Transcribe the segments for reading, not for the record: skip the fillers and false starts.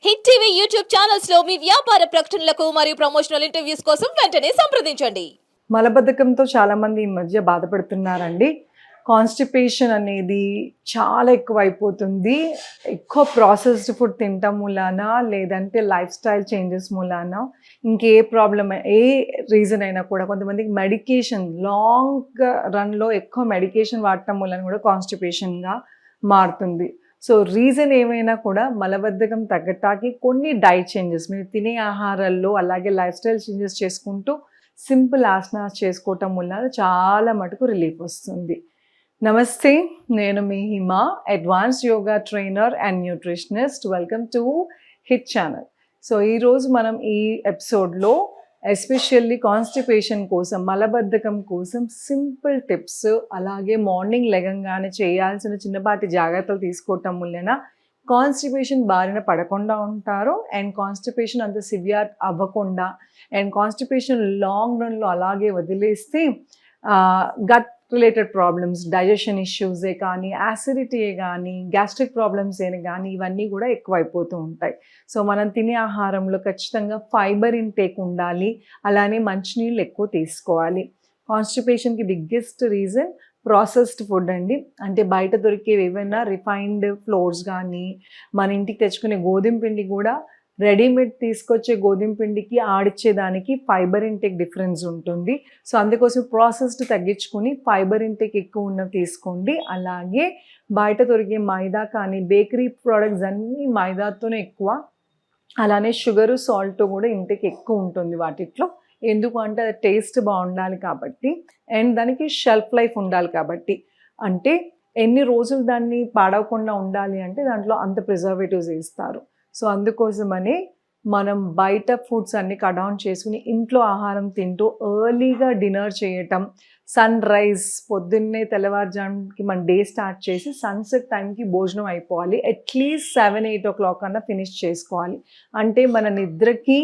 Hit TV YouTube channels లో మీ వ్యాపార ప్రకటనలకు మరియు ప్రమోషనల్ ఇంటర్వ్యూస్ కోసం వెంటనే సంప్రదించండి. మలబద్ధకంతో చాలామంది ఈ మధ్య బాధపడుతున్నారండి. కాన్స్టిపేషన్ అనేది చాలా ఎక్కువైపోతుంది. ఎక్కువ ప్రాసెస్డ్ ఫుడ్ తినటం మూలాన, లేదంటే లైఫ్ స్టైల్ చేంజెస్ మూలాన, ఇంకే ప్రాబ్లమ్ ఏ రీజన్ అయినా కూడా కొంతమందికి మెడికేషన్ లాంగ్ రన్లో ఎక్కువ మెడికేషన్ వాడటం మూలాన కూడా కాన్స్టిపేషన్గా మారుతుంది. సో రీజన్ ఏమైనా కూడా మలబద్ధకం తగ్గటానికి కొన్ని డైట్ చేంజెస్, మీరు తినే ఆహారాల్లో అలాగే లైఫ్ స్టైల్ చేంజెస్ చేసుకుంటూ సింపుల్ ఆసనాస్ చేసుకోవటం వల్ల చాలా మటుకు రిలీఫ్ వస్తుంది. నమస్తే, నేను మీ Hima, advance yoga trainer and nutritionist. Welcome to hit channel. So ఈరోజు మనం ఈ ఎపిసోడ్లో ఎస్పెషల్లీ కాన్స్టిపేషన్ కోసం, మలబద్ధకం కోసం సింపుల్ టిప్స్, అలాగే మార్నింగ్ లెగంగానే చేయాల్సిన చిన్నపాటి జాగ్రత్తలు తీసుకోవటం వలన కాన్స్టిపేషన్ బారిన పడకుండా ఉంటారు అండ్ కాన్స్టిపేషన్ అంత సివియర్ అవ్వకుండా అండ్ కాన్స్టిపేషన్ లాంగ్ రన్లో అలాగే వదిలేస్తే గట్ రిలేటెడ్ ప్రాబ్లమ్స్, డైజెషన్ ఇష్యూసే కానీ, యాసిడిటీయే కానీ, గ్యాస్ట్రిక్ ప్రాబ్లమ్స్ ఏ కానీ, ఇవన్నీ కూడా ఎక్కువైపోతూ ఉంటాయి. సో మనం తినే ఆహారంలో ఖచ్చితంగా ఫైబర్ ఇంటేక్ ఉండాలి, అలానే మంచినీళ్ళు ఎక్కువ తీసుకోవాలి. కాన్స్టిపేషన్కి బిగ్గెస్ట్ రీజన్ ప్రాసెస్డ్ ఫుడ్ అండి. అంటే బయట దొరికేవి ఏవైనా రిఫైన్డ్ ఫ్లోర్స్ కానీ, మన ఇంటికి తెచ్చుకునే గోధుమ పిండి కూడా రెడీమేడ్ తీసుకొచ్చే గోధుమ పిండికి ఆడిచ్చేదానికి ఫైబర్ ఇంటేక్ డిఫరెన్స్ ఉంటుంది. సో అందుకోసం ప్రాసెస్డ్ తగ్గించుకుని ఫైబర్ ఇంటేక్ ఎక్కువ ఉన్నవి తీసుకోండి. అలాగే బయట దొరికే మైదా కానీ, బేకరీ ప్రోడక్ట్స్ అన్నీ మైదాతోనే ఎక్కువ, అలానే షుగరు, సాల్ట్ కూడా ఇంటేక్ ఎక్కువ ఉంటుంది వాటిట్లో. ఎందుకు అంటే అది టేస్ట్ బాగుండాలి కాబట్టి, అండ్ దానికి షెల్ఫ్ లైఫ్ ఉండాలి కాబట్టి, అంటే ఎన్ని రోజులు దాన్ని పాడవకుండా ఉండాలి అంటే దాంట్లో అంత ప్రిజర్వేటివ్స్ వేస్తారు. సో అందుకోసమని మనం బయట ఫుడ్స్ అన్ని కట్ డౌన్ చేసుకుని ఇంట్లో ఆహారం తింటూ ఎర్లీగా డిన్నర్ చేయటం, సన్ రైజ్ పొద్దున్నే తెల్లవారుజాముకి మన డే స్టార్ట్ చేసి సన్సెట్ టైంకి భోజనం అయిపోవాలి. అట్లీస్ట్ 7-8 o'clock అన్నా ఫినిష్ చేసుకోవాలి. అంటే మన నిద్రకి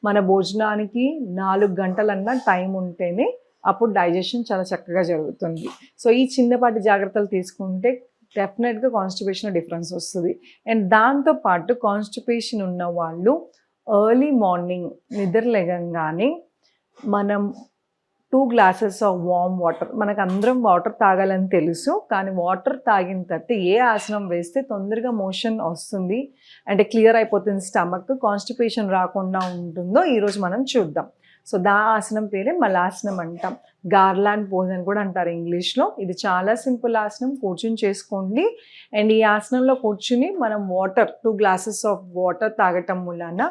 మన భోజనానికి 4 గంటలన్నా టైం ఉంటేనే అప్పుడు డైజెషన్ చాలా చక్కగా జరుగుతుంది. సో ఈ చిన్నపాటి జాగ్రత్తలు తీసుకుంటే డెఫినెట్గా కాన్స్టిపేషన్ డిఫరెన్స్ వస్తుంది. అండ్ దాంతోపాటు కాన్స్టిపేషన్ ఉన్న వాళ్ళు ఎర్లీ మార్నింగ్ నిద్ర లేగంగానే మనం 2 glasses ఆఫ్ వామ్ వాటర్, మనకు అందరం వాటర్ తాగాలని తెలుసు, కానీ వాటర్ తాగిన తర్వాత ఏ ఆసనం వేస్తే తొందరగా మోషన్ వస్తుంది అంటే క్లియర్ అయిపోతుంది స్టమక్, కాన్స్టిపేషన్ రాకుండా ఉంటుందో ఈరోజు మనం చూద్దాం. సో ఆసనం పేరే మలాసనం అంటాం. గార్లాండ్ పోజ్ అని కూడా అంటారు ఇంగ్లీష్లో. ఇది చాలా సింపుల్ ఆసనం, కూర్చుని చేసుకోండి. అండ్ ఈ ఆసనంలో కూర్చుని మనం 2 glasses ఆఫ్ వాటర్ తాగటం వలన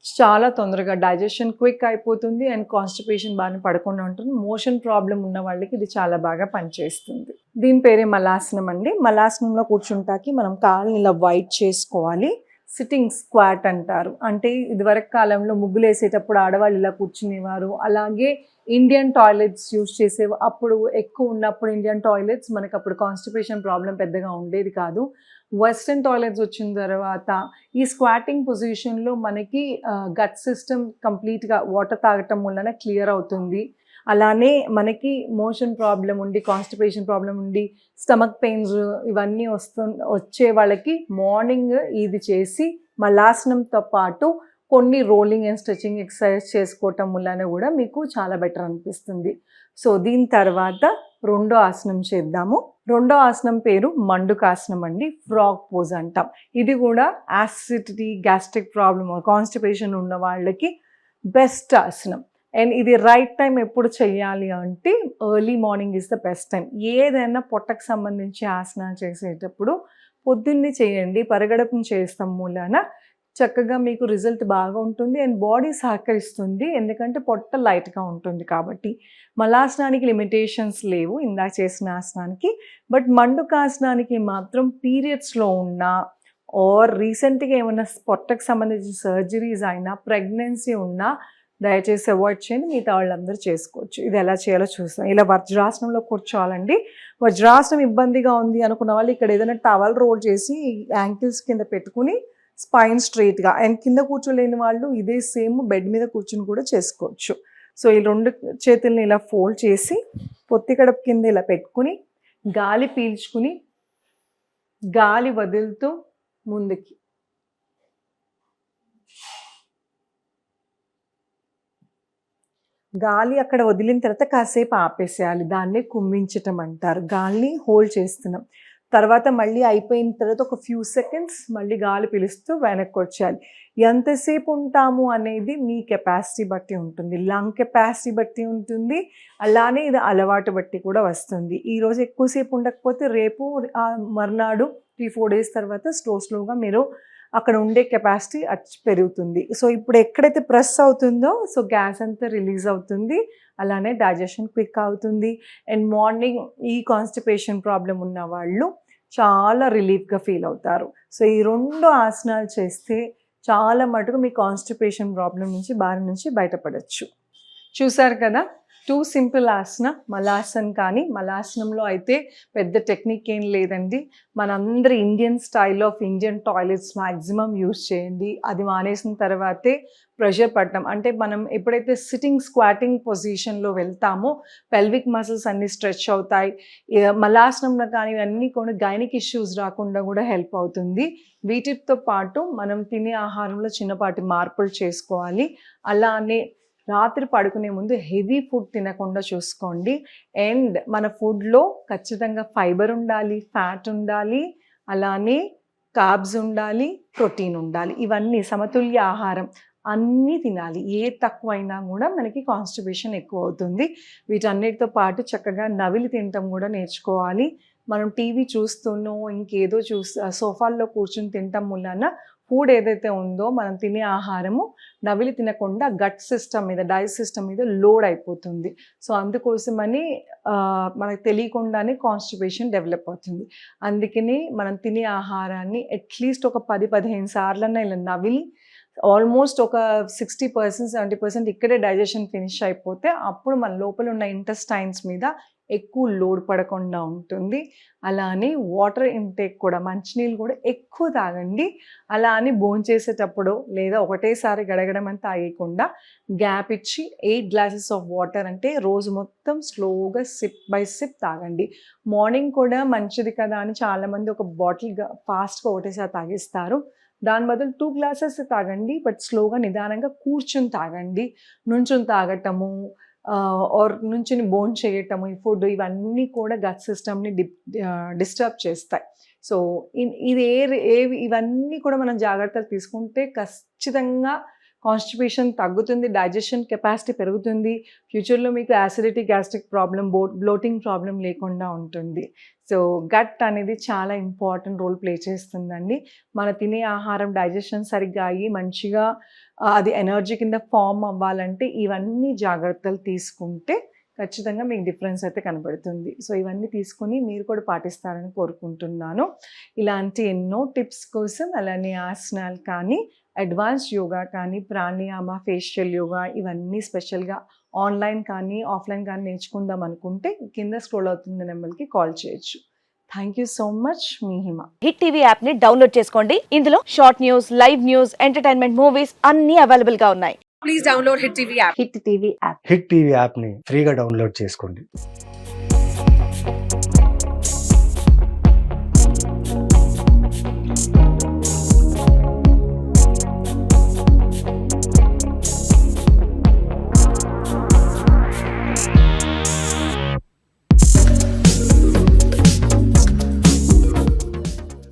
చాలా తొందరగా డైజెషన్ క్విక్ అయిపోతుంది అండ్ కాన్స్టిపేషన్ బాగా పడకుండా ఉంటుంది. మోషన్ ప్రాబ్లం ఉన్న వాళ్ళకి ఇది చాలా బాగా పనిచేస్తుంది. దీని పేరే మలాసనం అండి. మలాసనంలో కూర్చుంటాకి మనం కాళ్ళని ఇలా వైట్ చేసుకోవాలి. సిట్టింగ్ స్క్వాట్ అంటారు. అంటే ఇదివరకు కాలంలో ముగ్గులు వేసేటప్పుడు ఆడవాళ్ళు ఇలా కూర్చునేవారు. అలాగే ఇండియన్ టాయిలెట్స్ యూజ్ చేసేవి. అప్పుడు ఎక్కువ ఉన్నప్పుడు ఇండియన్ టాయిలెట్స్ మనకు అప్పుడు కాన్స్టిపేషన్ ప్రాబ్లం పెద్దగా ఉండేది కాదు. వెస్ట్రన్ టాయిలెట్స్ వచ్చిన తర్వాత ఈ స్క్వాటింగ్ పొజిషన్లో మనకి గట్ సిస్టమ్ కంప్లీట్గా వాటర్ తాగటం వలన క్లియర్ అవుతుంది. అలానే మనకి మోషన్ ప్రాబ్లం ఉండి, కాన్స్టిపేషన్ ప్రాబ్లం ఉండి, స్టమక్ పెయిన్స్ ఇవన్నీ వచ్చే వాళ్ళకి మార్నింగ్ ఇది చేసి మలాసనంతో పాటు కొన్ని రోలింగ్ అండ్ స్ట్రెచింగ్ ఎక్సర్సైజ్ చేసుకోవటం వలన కూడా మీకు చాలా బెటర్ అనిపిస్తుంది. సో దీని తర్వాత రెండో ఆసనం చేద్దాము. రెండో ఆసనం పేరు మండుకాసనం అండి. ఫ్రాగ్ పోజ్ అంటాం. ఇది కూడా యాసిడిటీ, గ్యాస్ట్రిక్ ప్రాబ్లమ్, కాన్స్టిపేషన్ ఉన్న వాళ్ళకి బెస్ట్ ఆసనం. అండ్ ఇది రైట్ టైం ఎప్పుడు చేయాలి అంటే early morning is the best time. ఏదైనా పొట్టకు సంబంధించి ఆసనాలు చేసేటప్పుడు పొద్దున్నే చేయండి. పరగడపుని చేస్తాం మూలాన చక్కగా మీకు రిజల్ట్ బాగా ఉంటుంది అండ్ బాడీ సహకరిస్తుంది, ఎందుకంటే పొట్ట లైట్గా ఉంటుంది కాబట్టి. మలాసనానికి లిమిటేషన్స్ లేవు ఇందాక చేసిన ఆసనానికి. బట్ మండుకాసనానికి మాత్రం పీరియడ్స్లో ఉన్నా ఆర్ రీసెంట్గా ఏమైనా పొట్టకు సంబంధించిన సర్జరీస్ అయినా, ప్రెగ్నెన్సీ ఉన్నా దయచేసి అవాయిడ్ చేయండి. మిగతా వాళ్ళందరూ చేసుకోవచ్చు. ఇది ఎలా చేయాలో చూస్తాం. ఇలా వజ్రాసనంలో కూర్చోవాలండి. వజ్రాసనం ఇబ్బందిగా ఉంది అనుకున్న వాళ్ళు ఇక్కడ ఏదైనా టవల్ రోల్ చేసి యాంకిల్స్ కింద పెట్టుకుని స్పైన్ స్ట్రైట్గా, అండ్ కింద కూర్చోలేని వాళ్ళు ఇదే సేమ్ బెడ్ మీద కూర్చుని కూడా చేసుకోవచ్చు. సో ఈ 2 చేతుల్ని ఇలా ఫోల్డ్ చేసి పొత్తి కడుపు కింద ఇలా పెట్టుకుని గాలి పీల్చుకుని గాలి వదులుతూ ముందుకి గాలి అక్కడ వదిలిన తర్వాత కాసేపు ఆపేసేయాలి. దాన్నే కుంభించటం అంటారు. గాలిని హోల్డ్ చేస్తున్నాం. తర్వాత మళ్ళీ అయిపోయిన తర్వాత ఒక ఫ్యూ సెకండ్స్ మళ్ళీ గాలి పీలుస్తూ వెనక్కి వచ్చేయాలి. ఎంతసేపు ఉంటాము అనేది మీ కెపాసిటీ బట్టి ఉంటుంది. లంగ్ కెపాసిటీ బట్టి ఉంటుంది. అలానే ఇది అలవాటు బట్టి కూడా వస్తుంది. ఈరోజు ఎక్కువసేపు ఉండకపోతే రేపు మర్నాడు 3-4 డేస్ తర్వాత స్లోగా మీరు అక్కడ ఉండే కెపాసిటీ పెరుగుతుంది. సో ఇప్పుడు ఎక్కడైతే ప్రెస్ అవుతుందో సో గ్యాస్ అంతా రిలీజ్ అవుతుంది. అలానే డైజెషన్ క్విక్ అవుతుంది. అండ్ మార్నింగ్ ఈ కాన్స్టిపేషన్ ప్రాబ్లం ఉన్న వాళ్ళు చాలా రిలీఫ్గా ఫీల్ అవుతారు. సో ఈ 2 ఆసనాలు చేస్తే చాలా మటుకు మీ కాన్స్టిపేషన్ ప్రాబ్లం నుంచి బారి నుంచి బయటపడచ్చు. చూసారు కదా, 2 సింపుల్ ఆసన. మలాసన్ కానీ మలాసనంలో అయితే పెద్ద టెక్నిక్ ఏం లేదండి. మనందరి Indian style of Indian toilets maximum use చేయండి. అది మానేసిన తర్వాతే ప్రెషర్ పడటం అంటే మనం ఎప్పుడైతే సిట్టింగ్ స్క్వాటింగ్ పొజిషన్లో వెళ్తామో పెల్విక్ మసిల్స్ అన్నీ స్ట్రెచ్ అవుతాయి. మలాసనంలో కానీ ఇవన్నీ కూడా గైనిక్ ఇష్యూస్ రాకుండా కూడా హెల్ప్ అవుతుంది. వీటితో పాటు మనం తినే ఆహారంలో చిన్నపాటి మార్పులు చేసుకోవాలి. అలానే రాత్రి పడుకునే ముందు హెవీ ఫుడ్ తినకుండా చూసుకోండి. అండ్ మన ఫుడ్లో ఖచ్చితంగా ఫైబర్ ఉండాలి, ఫ్యాట్ ఉండాలి, అలానే కార్బ్స్ ఉండాలి, ప్రోటీన్ ఉండాలి. ఇవన్నీ సమతుల్య ఆహారం అన్నీ తినాలి. ఏ తక్కువైనా కూడా మనకి కాన్స్టిపేషన్ ఎక్కువ అవుతుంది. వీటన్నిటితో పాటు చక్కగా నవిలి తినటం కూడా నేర్చుకోవాలి. మనం టీవీ చూస్తూనో ఇంకేదో సోఫాల్లో కూర్చుని తినటం వలన ఫుడ్ ఏదైతే ఉందో మనం తినే ఆహారము నవిలి తినకుండా గట్ సిస్టమ్ మీద డైజెస్ట్ సిస్టమ్ మీద లోడ్ అయిపోతుంది. సో అందుకోసమని మనకు తెలియకుండానే కాన్స్టిపేషన్ డెవలప్ అవుతుంది. అందుకని మనం తినే ఆహారాన్ని అట్లీస్ట్ ఒక 10-15 సార్లన్నా ఇలా నవిలి ఆల్మోస్ట్ ఒక 60%, 70% ఇక్కడే డైజెషన్ ఫినిష్ అయిపోతే అప్పుడు మన లోపల ఉన్న ఇంటెస్టైన్స్ మీద ఎక్కువ లోడ్ పడకుండా ఉంటుంది. అలానే వాటర్ ఇంటేక్ కూడా మంచినీళ్ళు కూడా ఎక్కువ తాగండి. అలా అని భోంచేసేటప్పుడు లేదా ఒకటేసారి గడగడం తాగకుండా గ్యాప్ ఇచ్చి 8 గ్లాసెస్ ఆఫ్ వాటర్ అంటే రోజు మొత్తం స్లోగా సిప్ బై సిప్ తాగండి. మార్నింగ్ కూడా మంచిది కదా అని చాలామంది ఒక బాటిల్ ఫాస్ట్గా ఒకటేసారి తాగేస్తారు. దాని బదులు 2 గ్లాసెస్ తాగండి. బట్ స్లోగా నిదానంగా కూర్చుని తాగండి. నుంచుని తాగటము ఆర్ నుంచుని బోన్ చేయటము ఈ ఫుడ్ ఇవన్నీ కూడా గట్ సిస్టమ్ని డిస్టర్బ్ చేస్తాయి. సో ఇవన్నీ కూడా మనం జాగ్రత్తలు తీసుకుంటే ఖచ్చితంగా కాన్స్టిపేషన్ తగ్గుతుంది, డైజెషన్ కెపాసిటీ పెరుగుతుంది. ఫ్యూచర్లో మీకు acidity, gastric problem, bloating problem లేకుండా ఉంటుంది. సో గట్ అనేది చాలా ఇంపార్టెంట్ రోల్ ప్లే చేస్తుందండి. మన తినే ఆహారం డైజెషన్ సరిగ్గా అయ్యి మంచిగా అది ఎనర్జీ కింద ఫామ్ అవ్వాలంటే ఇవన్నీ జాగ్రత్తలు తీసుకుంటే ఖచ్చితంగా మీకు డిఫరెన్స్ అయితే కనబడుతుంది. సో ఇవన్నీ తీసుకొని మీరు కూడా పాటిస్తారని కోరుకుంటున్నాను. ఇలాంటి ఎన్నో టిప్స్ కోసం అలానే ఆసనాలు కానీ అడ్వాన్స్ యోగా కానీ ప్రాణాయామ, ఫేషియల్ యోగా ఇవన్నీ స్పెషల్గా ఆన్లైన్ కానీ ఆఫ్లైన్ కానీ నేర్చుకుందాం అనుకుంటే కింద స్క్రోల్ అవుతున్న నెంబర్కి కాల్ చేయొచ్చు. Thank you so much. Me Hima. Hit TV app ని డౌన్లోడ్ చేసుకోండి. ఇందులో short news, live news, entertainment movies అన్ని అవైలబుల్ గా ఉన్నాయి. Please download hit TV app. Hit TV యాప్ని ఫ్రీగా డౌన్లోడ్ చేసుకోండి.